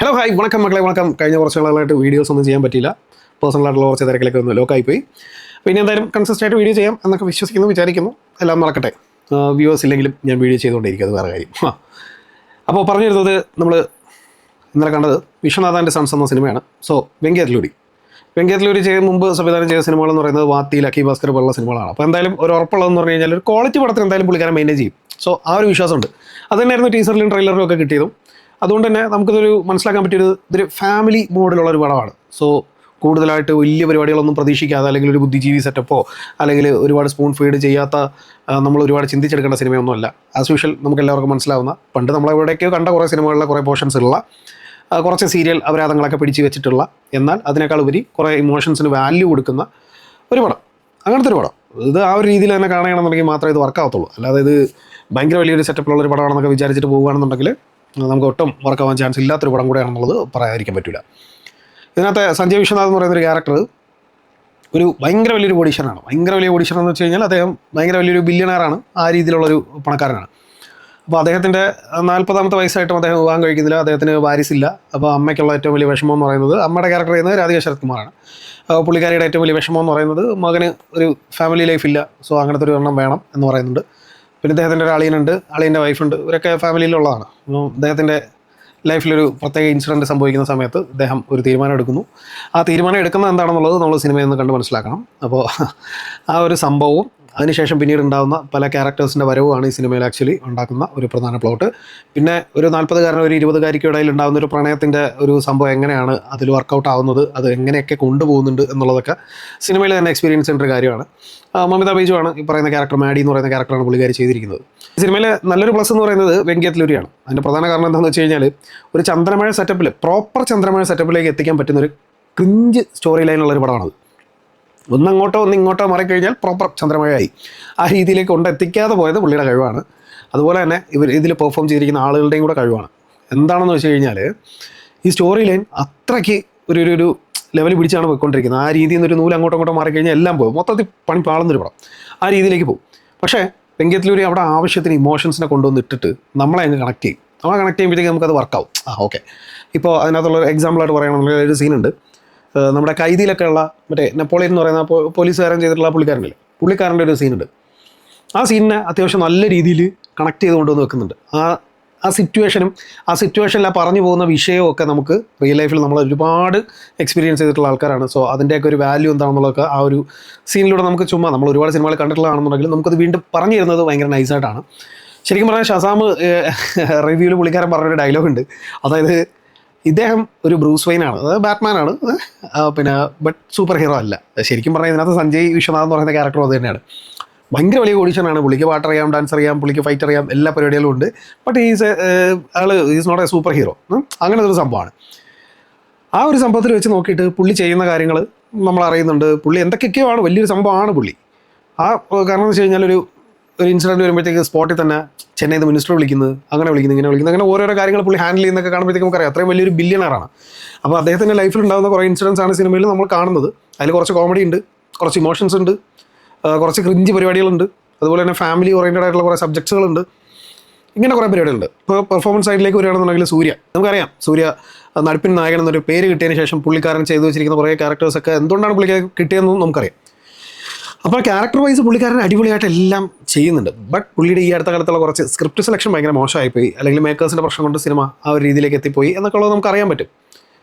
Hello hi വണക്കം മക്കളെ വണക്കം. കഴിഞ്ഞ കുറച്ച് നാളായിട്ട് വീഡിയോസ് ഒന്നും ചെയ്യാൻ പറ്റിയില്ല. പേഴ്സണലായിട്ടുള്ള കുറച്ച് തിരക്കിലൊക്കെ ഒന്ന് ലോക്കായിപ്പോയി. പിന്നെ എന്തായാലും കൺസിസ്റ്റൻ്റ് വീഡിയോ ചെയ്യാം എന്നൊക്കെ വിചാരിക്കുന്നു. എല്ലാം നടക്കട്ടെ. വ്യൂവേഴ്സ് ഇല്ലെങ്കിലും ഞാൻ വീഡിയോ ചെയ്തുകൊണ്ടിരിക്കും, അത് വേറെ കാര്യം. അപ്പോൾ പറഞ്ഞു വരുന്നത്, നമ്മൾ ഇന്നലെ കണ്ടത് വിശ്വനാഥാൻ്റെ സൺസ് എന്ന സിനിമയാണ്. സോ വെങ്കേറ്റ്ലൂരി ചെയ്ത മുമ്പ് സംവിധാനം ചെയ്ത സിനിമകളെന്ന് പറയുന്നത് വാത്തി, ലക്കി ഭാസ്കർ പോലുള്ള സിനിമകളാണ്. അപ്പോൾ എന്തായാലും ഒരു ഉറപ്പുള്ളതെന്ന് പറഞ്ഞു കഴിഞ്ഞാൽ ഒരു ക്വാളിറ്റി പടത്തിന് എന്തായാലും പുള്ളിക്കാരൻ മെയിൻറ്റെയിൻ ചെയ്യും. സോ ആ ഒരു വിശ്വാസമുണ്ട്. അത് തന്നെയായിരുന്നു ടീസറിലും ട്രെയിലറിലും ഒക്കെ കിട്ടിയതും. അതുകൊണ്ട് തന്നെ നമുക്കിതൊരു മനസ്സിലാക്കാൻ ഇതൊരു ഫാമിലി മോഡിലുള്ള ഒരു പടമാണ്. സോ കൂടുതലായിട്ട് വലിയ പരിപാടികളൊന്നും പ്രതീക്ഷിക്കാതെ, അല്ലെങ്കിൽ ഒരു ബുദ്ധിജീവി സെറ്റപ്പോ അല്ലെങ്കിൽ ഒരുപാട് സ്പൂൺ ഫീഡ് ചെയ്യാത്ത, നമ്മൾ ഒരുപാട് ചിന്തിച്ചെടുക്കേണ്ട സിനിമയൊന്നുമല്ല. ആസ് യൂഷ്വൽ നമുക്ക് എല്ലാവർക്കും മനസ്സിലാവുന്ന, പണ്ട് നമ്മളെവിടെയൊക്കെയോ കണ്ട കുറേ സിനിമകളിലെ കുറേ പോർഷൻസ് ഉള്ള, കുറച്ച് സീരിയൽ അപരാധങ്ങളൊക്കെ പിടിച്ച് വെച്ചിട്ടുള്ള, എന്നാൽ അതിനേക്കാൾ ഉപരി കുറേ ഇമോഷൻസിന് വാല്യൂ കൊടുക്കുന്ന ഒരു പടം. അങ്ങനത്തെ ഒരു പടം ഇത് ആ ഒരു രീതിയിൽ തന്നെ കാണുകയാണെന്നുണ്ടെങ്കിൽ മാത്രമേ ഇത് വർക്കാവത്തുള്ളൂ. അല്ലാതെ ഇത് ഭയങ്കര വലിയൊരു സെറ്റപ്പിലുള്ളൊരു പടമാണെന്നൊക്കെ വിചാരിച്ചിട്ട് പോകുകയാണെന്നുണ്ടെങ്കിൽ നമുക്ക് ഒട്ടും വർക്കാവാൻ ചാൻസ് ഇല്ലാത്തൊരു പടം കൂടെയാണെന്നുള്ളത് പറയാതിരിക്കാൻ പറ്റില്ല. ഇതിനകത്തെ സഞ്ജയ് വിശ്വനാഥ് എന്ന് പറയുന്നൊരു ക്യാരക്ടർ ഒരു ഭയങ്കര വലിയൊരു ഓഡീഷനാണ്. ഭയങ്കര വലിയ ഓഡീഷൻ എന്ന് വെച്ച് കഴിഞ്ഞാൽ അദ്ദേഹം ഭയങ്കര വലിയൊരു ബില്യണറാണ്, ആ രീതിയിലുള്ളൊരു പണക്കാരനാണ്. അപ്പോൾ അദ്ദേഹത്തിൻ്റെ 40ാമത്തെ വയസ്സായിട്ടും അദ്ദേഹം വിവാഹം കഴിക്കുന്നില്ല, അദ്ദേഹത്തിന് വാരിസില്ല. അപ്പോൾ അമ്മയ്ക്കുള്ള ഏറ്റവും വലിയ വിഷമം എന്ന് പറയുന്നത്, അമ്മയുടെ ക്യാരക്ടർ ചെയ്യുന്നത് രാധിക ശരത് കുമാറാണ്. പുള്ളിക്കാരിയുടെ ഏറ്റവും വലിയ വിഷമം എന്ന് പറയുന്നത് മകന് ഒരു ഫാമിലി ലൈഫില്ല, സോ അങ്ങനത്തെ ഒരു എണ്ണം വേണം എന്ന് പറയുന്നുണ്ട്. പിന്നെ അദ്ദേഹത്തിൻ്റെ ഒരു അളിയനുണ്ട്, അളിയൻ്റെ വൈഫുണ്ട്, ഇവരൊക്കെ ഫാമിലിയിലുള്ളതാണ്. അപ്പോൾ അദ്ദേഹത്തിൻ്റെ ലൈഫിലൊരു പ്രത്യേക ഇൻസിഡൻറ്റ് സംഭവിക്കുന്ന സമയത്ത് അദ്ദേഹം ഒരു തീരുമാനം എടുക്കുന്നു. ആ തീരുമാനം എടുക്കുന്നത് എന്താണെന്നുള്ളത് നമ്മൾ സിനിമയിൽ നിന്ന് കണ്ട് മനസ്സിലാക്കണം. അപ്പോൾ ആ ഒരു സംഭവവും അതിനുശേഷം പിന്നീട് ഉണ്ടാകുന്ന പല ക്യാരക്ടേഴ്സിൻ്റെ വരവുമാണ് ഈ സിനിമയിൽ ആക്ച്വലി ഉണ്ടാക്കുന്ന ഒരു പ്രധാന പ്ലോട്ട്. പിന്നെ ഒരു 40കാരനും ഒരു 20കാരിക്കും ഇടയിൽ ഉണ്ടാകുന്ന ഒരു പ്രണയത്തിൻ്റെ ഒരു സംഭവം എങ്ങനെയാണ് അതിൽ വർക്കൗട്ട് ആവുന്നത്, അത് എങ്ങനെയൊക്കെ കൊണ്ടുപോകുന്നുണ്ട് എന്നുള്ളതൊക്കെ സിനിമയിൽ തന്നെ എക്സ്പീരിയൻസ് ചെയ്യേണ്ട ഒരു കാര്യമാണ്. മമിത ബൈജുവാണ് ഈ പറയുന്ന ക്യാരക്ടർ, മാഡി എന്ന് പറയുന്ന ക്യാരക്ടറാണ് പുള്ളിക്കാരി ചെയ്തിരിക്കുന്നത്. ഈ സിനിമയിൽ നല്ലൊരു പ്ലസ് എന്ന് പറയുന്നത് വെങ്കേറ്റ്ലൂരിയാണ്. അതിൻ്റെ പ്രധാന കാരണം എന്താണെന്ന് വെച്ച് കഴിഞ്ഞാൽ, ഒരു ചന്ദ്രമഴ സെറ്റപ്പിൽ, പ്രോപ്പർ ചന്ദ്രമഴ സെറ്റപ്പിലേക്ക് എത്തിക്കാൻ പറ്റുന്നൊരു ക്രിഞ്ച് സ്റ്റോറി ലൈനുള്ളൊരു പടമാണത്. ഒന്നങ്ങോട്ടോ ഒന്നിങ്ങോട്ടോ മാറിക്കഴിഞ്ഞാൽ പ്രോപ്പർ ചന്ദ്രമഴയായി. ആ രീതിയിലേക്ക് കൊണ്ടെത്തിക്കാതെ പോയത് പുള്ളിയുടെ കഴിവാണ്. അതുപോലെ തന്നെ ഇതിൽ പെർഫോം ചെയ്തിരിക്കുന്ന ആളുകളുടെയും കൂടെ കഴിവാണ്. എന്താണെന്ന് വെച്ച് കഴിഞ്ഞാൽ, ഈ സ്റ്റോറി ലൈൻ അത്രയ്ക്ക് ഒരു ലെവൽ പിടിച്ചാണ് പോയിക്കൊണ്ടിരിക്കുന്നത്. ആ രീതിയിൽ നിന്ന് ഒരു നൂല് അങ്ങോട്ടും മാറിക്കഴിഞ്ഞാൽ എല്ലാം പോകും, മൊത്തത്തിൽ പണി പാളുന്നൊരു പടം. ആ രീതിയിലേക്ക് പോകും. പക്ഷേ വെങ്കേറ്റ്ലൂരി അവിടെ ആവശ്യത്തിന് ഇമോഷൻസിനെ കൊണ്ടുവന്നിട്ടിട്ട് നമ്മളെ അങ്ങ് കണക്ട് ചെയ്യും. നമ്മളെ കണക്ട് ചെയ്യുമ്പോഴത്തേക്ക് നമുക്കത് വർക്കാവും. ഓക്കെ. ഇപ്പോൾ അതിനകത്തുള്ള എക്സാമ്പിളായിട്ട് പറയുകയാണെന്നുള്ള ഒരു സീനുണ്ട്. നമ്മുടെ കൈദിയിലൊക്കെ ഉള്ള മറ്റേ നെപ്പോളിയൻ എന്ന് പറയുന്ന പോലീസുകാരൻ ചെയ്തിട്ടുള്ള പുള്ളിക്കാരൻ്റെ ഒരു സീനുണ്ട്. ആ സീനിനെ അത്യാവശ്യം നല്ല രീതിയിൽ കണക്ട് ചെയ്ത് കൊണ്ടുവന്ന് വെക്കുന്നുണ്ട്. ആ സിറ്റുവേഷനും ആ സിറ്റുവേഷനിൽ ആ പറഞ്ഞു പോകുന്ന വിഷയവും ഒക്കെ നമുക്ക് റിയൽ ലൈഫിൽ നമ്മൾ ഒരുപാട് എക്സ്പീരിയൻസ് ചെയ്തിട്ടുള്ള ആൾക്കാരാണ്. സോ അതിൻ്റെയൊക്കെ ഒരു വാല്യൂ എന്താണെന്നുള്ളതൊക്കെ ആ ഒരു സീനിലൂടെ നമുക്ക് ചുമ്മാ നമ്മൾ ഒരുപാട് സിനിമകൾ കണ്ടിട്ടുള്ളതാണെന്നുണ്ടെങ്കിൽ നമുക്കത് വീണ്ടും പറഞ്ഞു തരുന്നത് ഭയങ്കര നൈസായിട്ടാണ്. ശരിക്കും പറഞ്ഞാൽ ഷസാം റിവ്യൂവിൽ പുള്ളിക്കാരൻ പറഞ്ഞൊരു ഡയലോഗുണ്ട്. അതായത് ഇദ്ദേഹം ഒരു ബ്രൂസ് വെയിനാണ്, അതായത് ബാറ്റ്മാനാണ്, പിന്നെ ബട്ട് സൂപ്പർ ഹീറോ അല്ല. ശരിക്കും പറഞ്ഞാൽ ഇതിനകത്ത് സഞ്ജയ് വിശ്വനാഥ് എന്ന് പറയുന്ന ക്യാരക്ടർ അത് തന്നെയാണ്. ഭയങ്കര വലിയ ഓഡീഷനാണ്. പുള്ളിക്ക് പാട്ട് അറിയാം, ഡാൻസ് അറിയാം, പുള്ളിക്ക് ഫൈറ്റ് അറിയാം, എല്ലാ പരിപാടികളും ഉണ്ട്. But is not a super hero. അങ്ങനത്തെ ഒരു സംഭവമാണ്. ആ ഒരു സംഭവത്തിൽ വെച്ച് നോക്കിയിട്ട് പുള്ളി ചെയ്യുന്ന കാര്യങ്ങൾ നമ്മൾ അറിയുന്നുണ്ട്. പുള്ളി എന്തൊക്കെയൊക്കെയോ ആണ്, വലിയൊരു സംഭവമാണ് പുള്ളി. കാരണം എന്ന് വെച്ച് കഴിഞ്ഞാൽ ഒരു ഇൻസിഡൻറ്റ് വരുമ്പോഴത്തേക്ക് സ്പോട്ടിൽ തന്നെ ചെന്നൈയിൽ നിന്ന് മിനിസ്റ്റർ വിളിക്കുന്നത്, അങ്ങനെ വിളിക്കുന്നത്, അങ്ങനെ ഓരോരോ കാര്യങ്ങൾ പുള്ളി ഹാൻഡിൽ ചെയ്യുന്നതൊക്കെ കാണുമ്പോഴത്തേക്ക് നമുക്കറിയാം അത്രയും വലിയൊരു ബില്യണറാണ്. അപ്പോൾ അദ്ദേഹത്തിൻ്റെ ലൈഫിൽ ഉണ്ടാകുന്ന കുറേ ഇൻസിഡൻസ് ആണ് സിനിമയിൽ നമ്മൾ കാണുന്നത്. അതിൽ കുറച്ച് കോമഡി ഉണ്ട്, കുറച്ച് ഇമോഷൻസ് ഉണ്ട്, കുറച്ച് ക്രിഞ്ച് പരിപാടികളുണ്ട്, അതുപോലെ തന്നെ ഫാമിലി ഓറിയൻറ്റഡ് ആയിട്ടുള്ള കുറേ സബ്ജക്ട്സുകളുണ്ട്. ഇങ്ങനെ കുറേ പരിപാടികളുണ്ട്. ഇപ്പോൾ പെർഫോമൻസ് സൈഡിലേക്ക് വരികയാണെന്നുണ്ടെങ്കിൽ നമുക്കറിയാം സൂര്യ നടിപ്പിൻ നായകൻ എന്നൊരു പേര് കിട്ടിയതിന് ശേഷം പുള്ളിക്കാരൻ ചെയ്തു വെച്ചിരിക്കുന്ന കുറേ ക്യാരക്ടേഴ്സൊക്കെ എന്തുകൊണ്ടാണ് പുള്ളിക്ക് കിട്ടിയതെന്നും നമുക്കറിയാം. അപ്പോൾ ക്യാരക്ടർ വൈസ് പുള്ളിക്കാരൻ അടിപൊളിയായിട്ട് എല്ലാം ചെയ്യുന്നുണ്ട്. ബട്ട് പുള്ളിയുടെ ഈ അടുത്ത കാലത്തുള്ള കുറച്ച് സ്ക്രിപ്റ്റ് സെലക്ഷൻ ഭയങ്കര മോശമായിപ്പോയി, അല്ലെങ്കിൽ മേക്കേഴ്സിൻ്റെ പ്രശ്നം കൊണ്ട് സിനിമ ആ ഒരു രീതിയിലേക്ക് എത്തിപ്പോയി എന്നൊക്കെ ഉള്ളത് നമുക്ക് അറിയാൻ പറ്റും.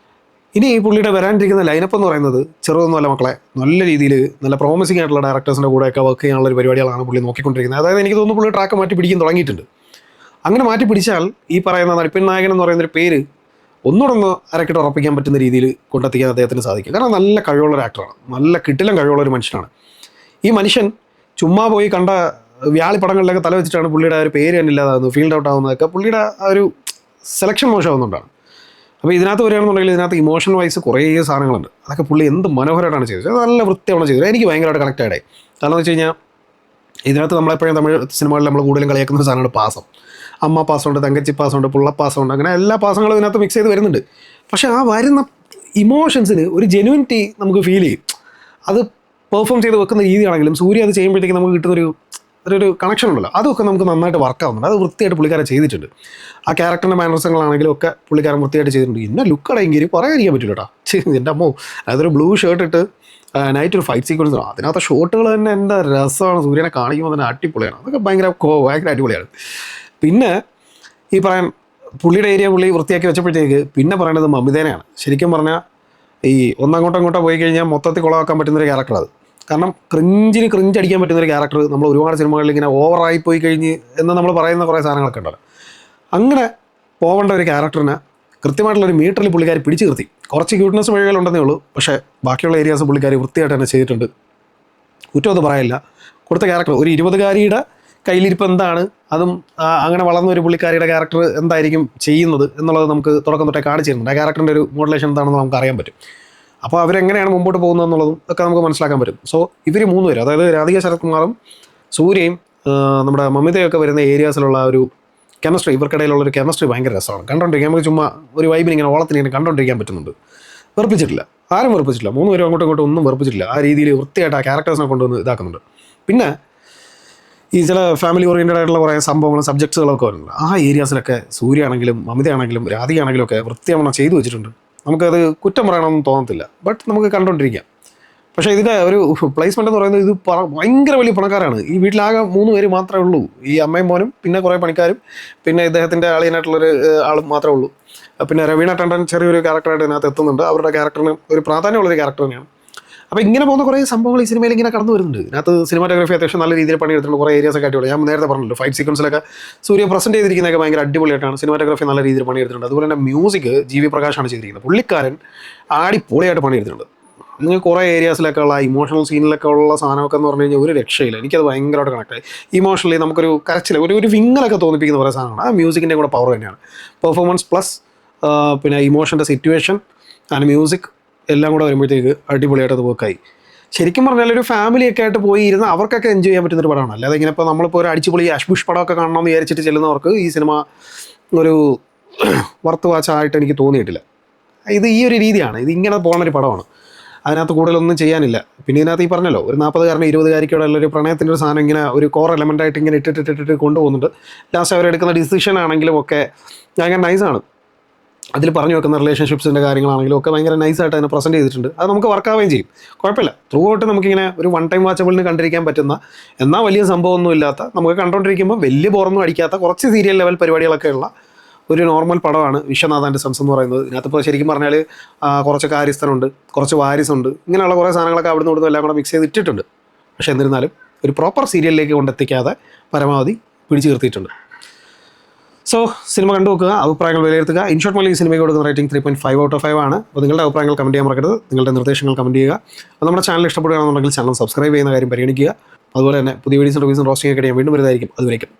ഇനി പുള്ളിയുടെ വരാനിരിക്കുന്ന ലൈനപ്പ് എന്ന് പറയുന്നത് ചെറുതൊന്നുമല്ല മക്കളെ. നല്ല രീതിയിൽ നല്ല പ്രോമിസിംഗ് ആയിട്ടുള്ള ഡയറക്ടേഴ്സിൻ്റെ കൂടെയൊക്കെ വർക്ക് ചെയ്യാനുള്ള ഒരു പരിപാടികളാണ് പുള്ളി നോക്കിക്കൊണ്ടിരിക്കുന്നത്. അതായത് എനിക്ക് തോന്നുന്നു പുള്ളി ട്രാക്ക് മാറ്റി പിടിക്കാൻ തുടങ്ങിയിട്ടുണ്ട്. അങ്ങനെ മാറ്റി പിടിച്ചാൽ ഈ പറയുന്ന നടിപ്പിൻ നായകൻ എന്ന് പറയുന്നൊരു പേര് ഒന്നുകൂടെ അരക്കിട്ട് ഉറപ്പിക്കാൻ പറ്റുന്ന രീതിയിൽ കൊണ്ടെത്തിക്കാൻ അദ്ദേഹത്തിന് സാധിക്കും. കാരണം നല്ല കഴിവുള്ളൊരു ആക്ടറാണ്, നല്ല കിടിലം കഴിവുള്ളൊരു മനുഷ്യനാണ്. ഈ മനുഷ്യൻ ചുമ്മാ പോയി കണ്ട വ്യാളി പടങ്ങളിലൊക്കെ തല വെച്ചിട്ടാണ് പുള്ളിയുടെ ആ ഒരു പേര് തന്നെ ഇല്ലാതാകുന്നത്, ഫീൽഡ് ഔട്ട് ആകുന്നതൊക്കെ പുള്ളിയുടെ ആ ഒരു സെലക്ഷൻ മോശമാകുന്നുണ്ടാണ്. അപ്പോൾ ഇതിനകത്ത് വരികയാണെന്നുണ്ടെങ്കിൽ ഇതിനകത്ത് ഇമോഷൻ വൈസ് കുറേ സാധനങ്ങളുണ്ട്. അതൊക്കെ പുള്ളി എന്ത് മനോഹരമായിട്ടാണ് ചെയ്തത്, നല്ല വൃത്തിയാണ് ചെയ്തത്. എനിക്ക് ഭയങ്കരമായിട്ട് കണക്ട് ആയിട്ടായി. കാരണം എന്ന് വെച്ച് കഴിഞ്ഞാൽ ഇതിനകത്ത് നമ്മളെപ്പോഴും തമിഴ് സിനിമകളിൽ നമ്മൾ കൂടുതലും കളിയാക്കുന്ന ഒരു സാധനമാണ് പാസം. അമ്മ പാസമുണ്ട്, തങ്കച്ചി പാസമുണ്ട്, പുള്ളപ്പാസമുണ്ട്, അങ്ങനെ എല്ലാ പാസങ്ങളും ഇതിനകത്ത് മിക്സ് ചെയ്ത് വരുന്നുണ്ട്. പക്ഷേ ആ വരുന്ന ഇമോഷൻസിന് ഒരു ജെനുവിനിറ്റി നമുക്ക് ഫീൽ ചെയ്യും. അത് പെർഫോം ചെയ്ത് വെക്കുന്ന രീതിയാണെങ്കിലും സൂര്യ അത് ചെയ്യുമ്പോഴത്തേക്ക് നമുക്ക് കിട്ടുന്നൊരു ഒരു കണക്ഷൻ ഉണ്ടല്ലോ, അതൊക്കെ നമുക്ക് നന്നായിട്ട് വർക്കാവുന്നുണ്ട്. അത് വൃത്തിയായിട്ട് പുള്ളിക്കാരൻ ചെയ്തിട്ടുണ്ട്. ആ ക്യാരക്ടറിൻ്റെ മാനറിസങ്ങളാണെങ്കിലും ഒക്കെ പുള്ളിക്കാരൻ വൃത്തിയായിട്ട് ചെയ്തിട്ടുണ്ട്. ഇന്ന ലുക്കടയെങ്കിൽ പറയാതിരിക്കാൻ പറ്റില്ല കേട്ടോ. എൻ്റെ അമ്മോ, അതൊരു ബ്ലൂ ഷർട്ട് ഇട്ട് നൈറ്റ് ഒരു ഫൈറ്റ് സീക്വൻസ്, അതിനകത്ത് ഷോട്ടുകൾ തന്നെ എന്താ രസമാണ്. സൂര്യനെ കാണിക്കുമ്പോൾ തന്നെ അടിപൊളിയാണ്. അതൊക്കെ ഭയങ്കര അടിപൊളിയാണ്. പിന്നെ ഈ പറയാൻ പുള്ളിയുടെ ഏരിയ പുള്ളി വൃത്തിയാക്കി വെച്ചപ്പോഴത്തേക്ക് പിന്നെ പറയേണ്ടത് മമിതേനെയാണ്. ശരിക്കും പറഞ്ഞാൽ ഈ ഒന്നങ്ങോട്ടോ പോയി കഴിഞ്ഞാൽ മൊത്തത്തിൽ കുളമാക്കാൻ പറ്റുന്നൊരു ക്യാരക്ടർ അത്. കാരണം ക്രിഞ്ച് അടിക്കാൻ പറ്റുന്നൊരു ക്യാരക്ടർ നമ്മൾ ഒരുപാട് സിനിമകളിൽ ഇങ്ങനെ ഓവറായി പോയി കഴിഞ്ഞ് എന്ന് നമ്മൾ പറയുന്ന കുറേ സാധനങ്ങളൊക്കെ ഉണ്ടല്ലോ. അങ്ങനെ പോകേണ്ട ഒരു ക്യാരക്ടറിനെ കൃത്യമായിട്ടുള്ളൊരു മീറ്ററിൽ പുള്ളിക്കാർ പിടിച്ചു നിർത്തി. കുറച്ച് ക്യൂട്ട്നെസ് വഴികളുണ്ടെന്നേ ഉള്ളൂ, പക്ഷേ ബാക്കിയുള്ള ഏരിയാസ് പുള്ളിക്കാർ വൃത്തിയായിട്ട് തന്നെ ചെയ്തിട്ടുണ്ട്. കുറ്റമൊന്നും പറയില്ല. കൊടുത്ത ക്യാരക്ടർ ഒരു 20-കാരിയുടെ കയ്യിലിരിപ്പ് എന്താണ്, അതും അങ്ങനെ വളർന്ന ഒരു പുള്ളിക്കാരിയുടെ ക്യാരക്ടർ എന്തായിരിക്കും ചെയ്യുന്നത് എന്നുള്ളത് നമുക്ക് തുടക്കം തൊട്ടേ കാണിച്ചു തരുന്നുണ്ട്. ആ ക്യാരക്ടറിൻ്റെ ഒരു മോഡുലേഷൻ എന്താണെന്ന് നമുക്ക് അറിയാൻ പറ്റും. അപ്പോൾ അവരെങ്ങനെയാണ് മുമ്പോട്ട് പോകുന്നത് എന്നുള്ളതും ഒക്കെ നമുക്ക് മനസ്സിലാക്കാൻ പറ്റും. സോ ഇവർ 3 പേരും, അതായത് രാധിക ശരത് കുമാറും സൂര്യയും നമ്മുടെ മമിതയൊക്കെ വരുന്ന ഏരിയാസിലുള്ള ഒരു കെമിസ്ട്രി, ഇവർക്കിടയിലുള്ളൊരു കെമിസ്ട്രി ഭയങ്കര രസമാണ്. കണ്ടുകൊണ്ടിരിക്കാൻ നമുക്ക് ചുമ്മാ ഒരു വൈബിന് ഇങ്ങനെ ഓളത്തിന് ഇങ്ങനെ കണ്ടുകൊണ്ടിരിക്കാൻ പറ്റുന്നുണ്ട്. വെറുപ്പിച്ചിട്ടില്ല, ആരും വെറുപ്പിച്ചിട്ടില്ല. 3 പേരും അങ്ങോട്ടും ഒന്നും വെറുപ്പിച്ചിട്ടില്ല. ആ രീതിയിൽ വൃത്തിയായിട്ട് ആ ക്യാരക്ടേഴ്സിനെ കൊണ്ടുവന്ന് ഇതാക്കുന്നുണ്ട്. പിന്നെ ഈ ചില ഫാമിലി ഓറിയൻറ്റഡ് ആയിട്ടുള്ള കുറേ സംഭവങ്ങളും സബ്ജക്ട്സുകളൊക്കെ വരുന്നുണ്ട്. ആ ഏരിയാസിലൊക്കെ സൂര്യ ആണെങ്കിലും മമിതയാണെങ്കിലും രാധികയാണെങ്കിലും ഒക്കെ വൃത്തിയാവണം ചെയ്തു വെച്ചിട്ടുണ്ട്. നമുക്കത് കുറ്റം പറയണമെന്ന് തോന്നത്തില്ല, ബട്ട് നമുക്ക് കണ്ടുകൊണ്ടിരിക്കാം. പക്ഷേ ഇതിൻ്റെ ഒരു പ്ലേസ്മെൻ്റ് എന്ന് പറയുന്നത് ഇത് ഭയങ്കര വലിയ പണക്കാരാണ്. ഈ വീട്ടിലാകെ 3 പേര് മാത്രമേ ഉള്ളൂ. ഈ അമ്മയും മോനും, പിന്നെ കുറേ പണിക്കാരും, പിന്നെ ഇദ്ദേഹത്തിൻ്റെ അളിയനായിട്ടുള്ളൊരു ആളും മാത്രമേ ഉള്ളൂ. പിന്നെ രവീണ ടണ്ടൻ ചെറിയൊരു ക്യാരക്ടറായിട്ട് ഇതിനകത്ത് എത്തുന്നുണ്ട്. അവരുടെ ക്യാരക്ടറിന് ഒരു പ്രാധാന്യമുള്ളൊരു ക്യാരക്ടർ തന്നെയാണ്. അപ്പോൾ ഇങ്ങനെ പോകുന്ന കുറേ സംഭവങ്ങൾ ഈ സിനിമയിൽ ഇങ്ങനെ കടന്നു വരുന്നുണ്ട്. ഇതിനകത്ത് സിനിമാറ്റോഗ്രഫി അത്യാവശ്യം നല്ല രീതിയിൽ പണിയെടുത്തിട്ടുണ്ട്. കുറേ ഏരിയാസൊക്കെ അടിപൊളി. ഞാൻ നേരത്തെ പറഞ്ഞല്ലോ, ഫൈറ്റ് സീക്വൻസിലൊക്കെ സൂര്യ പ്രസൻറ്റ് ചെയ്തിരിക്കുന്നതൊക്കെ ഭയങ്കര അടിപൊളിയായിട്ടാണ്. സിനിമാറ്റോഗ്രഫി നല്ല രീതിയിൽ പണിയെടുത്തിട്ടുണ്ട്. അതുപോലെ തന്നെ മ്യൂസിക് ജി വി പ്രകാശാണ് ചെയ്തിരിക്കുന്നത്. പുള്ളിക്കാരൻ അടിപൊളിയായിട്ട് പണിയെടുത്തിട്ടുണ്ട്. നിങ്ങൾക്ക് കുറേ ഏരിയാസിലൊക്കെ ഉള്ള ഇമോഷണൽ സീനിലൊക്കെ ഉള്ള സാധനമൊക്കെ എന്ന് പറഞ്ഞു കഴിഞ്ഞാൽ ഒരു രക്ഷയില്ല. എനിക്കത് ഭയങ്കരമായിട്ട് കണക്റ്റായി. ഇമോഷണലി നമുക്കൊരു കരച്ചിൽ, ഒരു വിങ്ങലൊക്കെ തോന്നിപ്പിക്കുന്ന കുറേ സാധനമാണ്. ആ മ്യൂസിക്കിൻ്റെ കൂടെ പവർ തന്നെയാണ്. പെർഫോമൻസ് പ്ലസ് പിന്നെ ഇമോഷൻ്റെ സിറ്റുവേഷൻ ആൻഡ് മ്യൂസിക് എല്ലാം കൂടെ വരുമ്പോഴത്തേക്ക് അടിപൊളിയായിട്ട് അത് വർക്കായി. ശരിക്കും പറഞ്ഞാൽ ഒരു ഫാമിലിയൊക്കെ ആയിട്ട് പോയി ഇരുന്ന് അവർക്കൊക്കെ എൻജോയ് ചെയ്യാൻ പറ്റുന്നൊരു പടമാണ്. അല്ലാതെ ഇങ്ങനെ ഇപ്പോൾ നമ്മളിപ്പോൾ ഒരു അടിച്ചുപൊളി അഷ്ബുഷ് പടമൊക്കെ കാണണമെന്ന് വിചാരിച്ചിട്ട് ചെല്ലുന്നവർക്ക് ഈ സിനിമ ഒരു വർത്ത് വാച്ചായിട്ട് എനിക്ക് തോന്നിയിട്ടില്ല. ഇത് ഈ ഒരു രീതിയാണ്, ഇത് ഇങ്ങനെ പോകുന്നൊരു പടമാണ്. അതിനകത്ത് കൂടുതലൊന്നും ചെയ്യാനില്ല. പിന്നെ ഇതിനകത്ത് ഈ പറഞ്ഞല്ലോ, ഒരു 40-കാരനും 20-കാരിക്കോടുള്ള ഒരു പ്രണയത്തിൻ്റെ ഒരു സാധനം ഇങ്ങനെ ഒരു കോർ എലമെൻ്റായിട്ട് ഇങ്ങനെ ഇട്ടിട്ട് കൊണ്ടുപോകുന്നുണ്ട്. ലാസ്റ്റ് അവരെടുക്കുന്ന ഡിസിഷൻ ആണെങ്കിലും ഒക്കെ ഭയങ്കര നൈസാണ്. അതിൽ പറഞ്ഞു വെക്കുന്ന റിലേഷൻഷിപ്സിൻ്റെ കാര്യങ്ങളാണെങ്കിലും ഒക്കെ ഭയങ്കര നൈസായിട്ട് അതിനെ പ്രസൻറ്റ് ചെയ്തിട്ടുണ്ട്. അത് നമുക്ക് വർക്കാവുകയും ചെയ്യും, കുഴപ്പമില്ല. ത്രൂ ഔട്ട് നമുക്കിങ്ങനെ ഒരു വൺ ടൈം വാച്ചബിളിന് കണ്ടിരിക്കാൻ പറ്റുന്ന, എന്നാൽ വലിയ സംഭവമൊന്നും ഇല്ലാത്ത, നമുക്ക് കണ്ടുകൊണ്ടിരിക്കുമ്പോൾ വലിയ ബോറൊന്നും അടിക്കാത്ത കുറച്ച് സീരിയൽ ലെവൽ പരിപാടികളൊക്കെ ഉള്ള ഒരു നോർമൽ പടമാണ് വിശ്വനാഥാൻ്റെ സൺസ് എന്ന് പറയുന്നത്. ഇതിനകത്തിപ്പോൾ ശരിക്കും പറഞ്ഞാൽ കുറച്ച് കാര്യസ്ഥനുണ്ട്, കുറച്ച് വാരിസുണ്ട്, ഇങ്ങനെയുള്ള കുറേ സാധനങ്ങളൊക്കെ അവിടുന്ന് ഇവിടുന്ന് എല്ലാം കൂടെ മിക്സ് ചെയ്ത് ഇട്ടിട്ടുണ്ട്. പക്ഷേ എന്നിരുന്നാലും ഒരു പ്രോപ്പർ സീരിയലിലേക്ക് കൊണ്ടെത്തിക്കാതെ പരമാവധി പിടിച്ചു നിർത്തിയിട്ടുണ്ട്. സോ സിനിമ കണ്ടു നോക്കുക, അഭിപ്രായങ്ങൾ വിലയിരുത്തുക. ഇൻഷോർട്ട് മല്ലി ഈ സിനിമയ്ക്ക് കൊടുക്കുന്ന റേറ്റിംഗ് 3.5 out of 5 ആണ്. അപ്പോൾ നിങ്ങളുടെ അഭിപ്രായങ്ങൾ കമൻറ്റ് ചെയ്യാൻ മറക്കരുത്. നിങ്ങളുടെ നിർദ്ദേശങ്ങൾ കമൻറ്റ് ചെയ്യുക. അപ്പോൾ നമ്മുടെ ചാനൽ ഇഷ്ടപ്പെടുകയാണെന്നുണ്ടെങ്കിൽ ചാനൽ സബ്സ്ക്രൈബ് ചെയ്യുന്ന കാര്യം പരിഗണിക്കുക. അതുപോലെ തന്നെ പുതിയ വീഡിയോസും റിവ്യൂസും റോസ്റ്റിംഗ് ഒക്കെ ഞാൻ വീണ്ടും വരുന്നതായിരിക്കും. അതുവരേക്കും